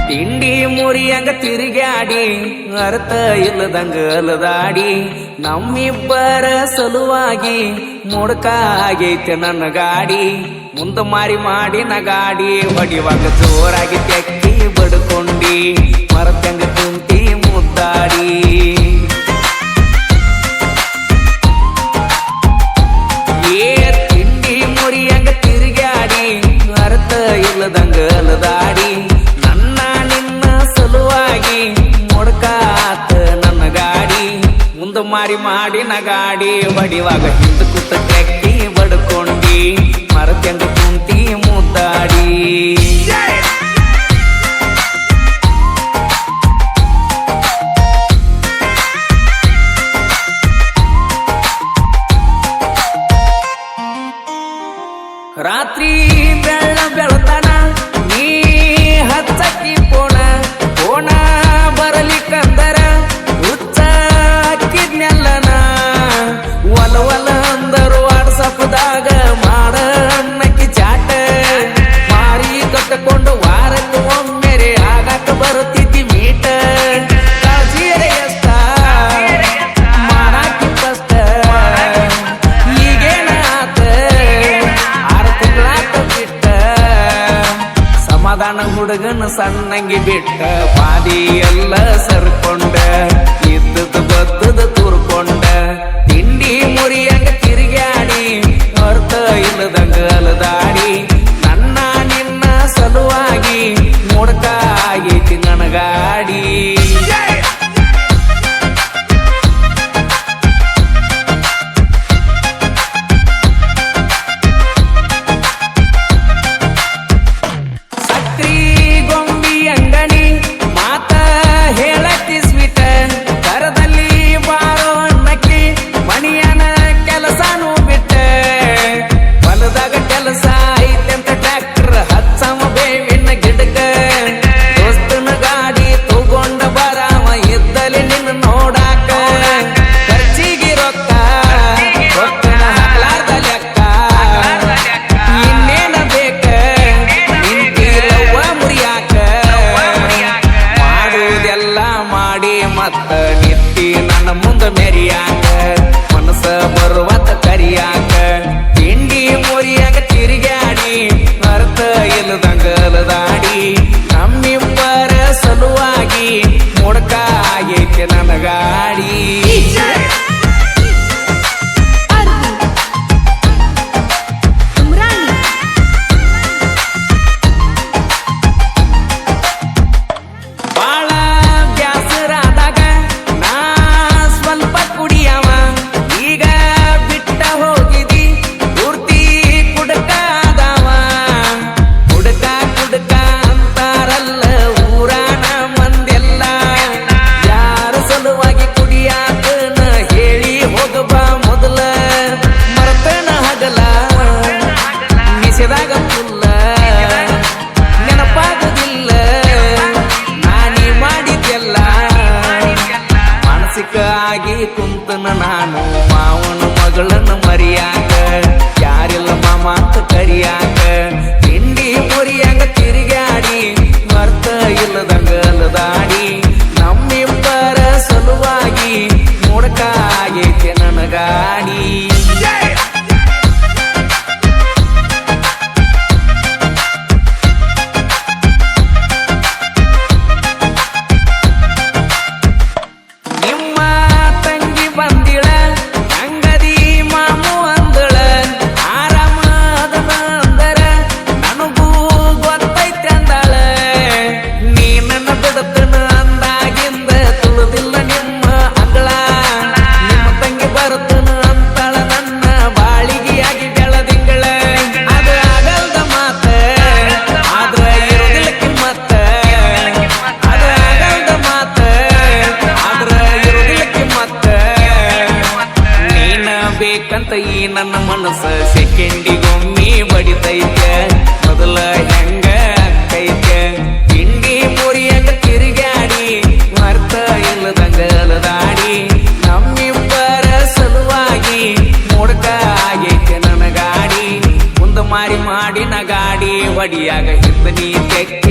ತಿಂಡಿ ಮುರಿಯಂಗ ತಿರುಗಾಡಿ ಅರ್ಥ ಇಲ್ಲದಂಗ ಅಲದಾಡಿ ನಮ್ಮಿಬ್ಬರ ಸಲುವಾಗಿ ಮುಡ್ಕ ಆಗೈತೆ ನನ್ನ ಗಾಡಿ ಮುಂದ ಮಾರಿ ಮಾಡಿನ ಗಾಡಿ ಹೊಡಿವಾಗ ಜೋರಾಗಿ ತೆಕ್ಕಿ ಬಡ್ಕೊಂಡಿ ಮರತಂಗ ಕುಂತಿ ಮುದ್ದಾಡಿ ತಿಂಡಿ ಮುರಿಯಂಗ ತಿರುಗಾಡಿ ಅರ್ಥ ಇಲ್ಲದಂಗ ಅಲದಾಡಿ ಮುಂದ ಮಾರಿ ಮಾಡಿನ ಗಾಡಿ ಬಡಿವಾಗ ಹಿಂದ ಕುತ್ತ ತೆಕ್ಕಿ ಬಡ್ಕೊಂಡಿ ಮರತಂಗ ಕುಂತಿ ಮುದ್ದಾಡಿ ರಾತ್ರಿ ಬೆಳ್ಳ ಬೆಳತನ ನೀ ಹಚ್ಚಕ್ಕಿ ಪೋಣ ಬರಲಿಕ್ಕಂದರ ಹುಚ್ಚ ಹಾಕಿದ್ನೆಲ್ಲನ ಒಲ ಅಂದರು ವಾಟ್ಸಪ್ದಾಗ ಮಾಡ ಅನ್ನಕ್ಕಿ ಚಾಟ ಮಾರಿ ಕಟ್ಟಕೊಂಡು ವಾರಕ್ಕೆ ಒಮ್ಮೆರೆ ಆಗಾಕ ಬರುತ್ತಿದ್ದಿ ಮೀಟ ಕಾಳಜಿಯರೆ ಎಷ್ಟ ಮಾಡಾಕಿ ಕಷ್ಟ ಈಗೇನ ಆತ 6 ತಿಂಗಳಾತ ಬಿಟ್ಟ ಸಮಾಧಾನ ಹುಡುಗನ ಸಣ್ಣಂಗಿ ಬಿಟ್ಟ ಪಾದಿ ಎಲ್ಲ ಸರ್ಕೊಂಡ ಇದ್ದದ್ದು ಬದ್ದದ ತುರ್ಕೊಂಡ ತಿಂಡಿ ಮುರಿಯಂಗ ತಿರುಗಾಡಿ ಅರ್ಥ ಇಲ್ಲದಂಗ ಅಲದಾಡಿ ನನ್ನ ನಿನ್ನ ಸಲುವಾಗಿ ಮುಡ್ಕ ಆಗೈತಿ ನನ್ನ ಗಾಡಿ ಮತ್ತ ನಿತ್ತಿ ನನ್ನ ಮುಂದ ಮೆರಿಯಾಕ ಮನಸ್ಸ ಬರುವತ್ತ ಕರಿಯಾಕ ತಿಂಡಿ ಮುರಿಯಾಕ ತಿರುಗಾಡಿ ಅರ್ಥ ಇಲ್ಲದಂಗ ಅಲದಾಡಿ ನಮ್ಮಿಬ್ಬರ ಸಲುವಾಗಿ ಮುಡ್ಕ ಆಗೈತೆ ನನ್ನ ಗಾಡಿ ಆಗಿ ಕುಂತನ ನಾನು ಮಾವನ ಮಗಳನ್ನ ಮರಿಯಾಕ ಯಾರಿಲ್ಲ ಮಾಮ ಅಂತ ಕರಿಯಾಕ ತಿಂಡಿ ಮುರಿಯಂಗ ತಿರುಗಾಡಿ ಅರ್ಥ ಇಲ್ಲದಂಗ ಅಲದಾಡಿ ನಮ್ಮಿಬ್ಬರ ಸಲುವಾಗಿ ಮುಡ್ಕ ಆಗೈತೆ ನನ್ನ ಗಾಡಿ ಬೇಕಂತ ಈ ನನ್ನ ಮನಸ್ಸ ಸೆಕೆಂಡಿಗೊಮ್ಮೆ ಬಡಿತೈತೆ ಮೊದಲ ಹೆಂಗ ಅಕ್ಕೈತೆ ತಿಂಡಿ ಮುರಿಯಂಗ ತಿರುಗಾಡಿ ಅರ್ಥ ಇಲ್ಲದಂಗ ಮಡಿಯಾಗ ಹಿರ್ದ ನೀ ತೆಕ್ಕಿ